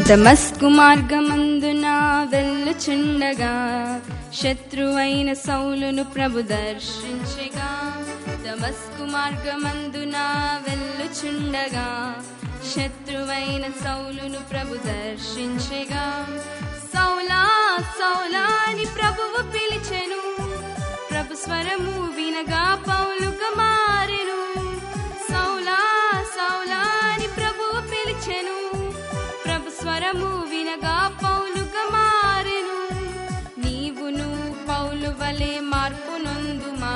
దమస్కు మార్గమందున వెళ్ళుచుండగా శత్రువైన సౌలును ప్రభు దర్శించగా. దమస్కు మార్గమందున వెళ్ళుచుండగా శత్రువైన సౌలును ప్రభు దర్శించగా. సౌలా సౌలా అని ప్రభువు పిలిచెను. ప్రభు స్వరము వినగా పౌలుగా మారెను. సౌలా సౌలా అని ప్రభువు పిలిచెను. ప్రభు స్వరము వినగా పౌలుగా మారెను. నీవును పౌలు వలె మార్పు నొందుమా,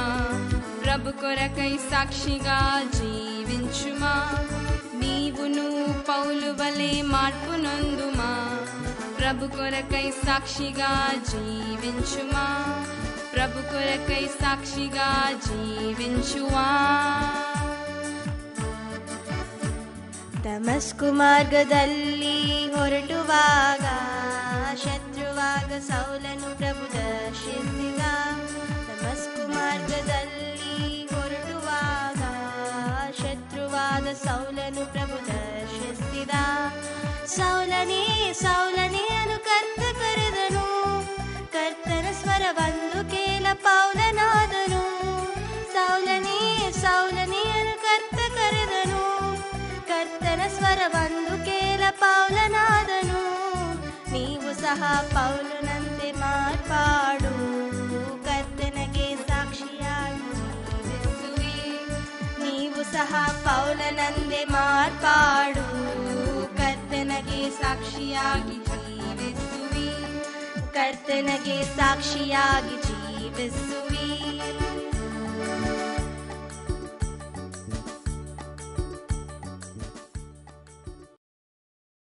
ప్రభు కొరకై సాక్షిగా జీవించుమా. నీవును పౌలు వలె మార్పు నొందుమా, ప్రభు కొరకై సాక్షిగా జీవించుమా. ప్రభు కొరకై సాక్షిగా జీవించువా. ದಮಸ್ಕು ಮಾರ್ಗದಲ್ಲಿ ಹೊರಟುವಾಗ ಶತ್ರುವಾಗ ಸೌಲನು ಪ್ರಭು ದರ್ಶಿಸಿದ. ದಮಸ್ಕು ಮಾರ್ಗದಲ್ಲಿ ಹೊರಟುವಾಗ ಶತ್ರುವಾದ ಸೌಲನು ಪ್ರಭು ದರ್ಶಿಸಿದ. ಸೌಲನೇ ಸೌಲನೇ ಅನು ಕರ್ತ ಕರೆದನು. ಕರ್ತನ ಸ್ವರವಂದು ಕೇಳ ಪೌಲನಾದನು. ಸೌಲನೇ ಸೌಲನೇ ಅನು ಕರ್ತ ಕರೆದನು. ಕರ್ತನ ಸ್ವರವಂದು ಕೇಳ ಪೌಲನಾದನು. ನೀವು ಸಹ ಪೌಲನಂತೆ ಮಾರ್ಪಾಡು, ಕರ್ತನಿಗೆ ಸಾಕ್ಷಿಯಾಗಿ ಜೀವಿಸುವಿ. ನೀವು ಸಹ ಪೌಲನಂತೆ ಮಾರ್ಪಾಡು, ಕರ್ತನಿಗೆ ಸಾಕ್ಷಿಯಾಗಿ ಜೀವಿಸುವಿ. ಕರ್ತನಿಗೆ ಸಾಕ್ಷಿಯಾಗಿ ಜೀವಿಸುವಿ.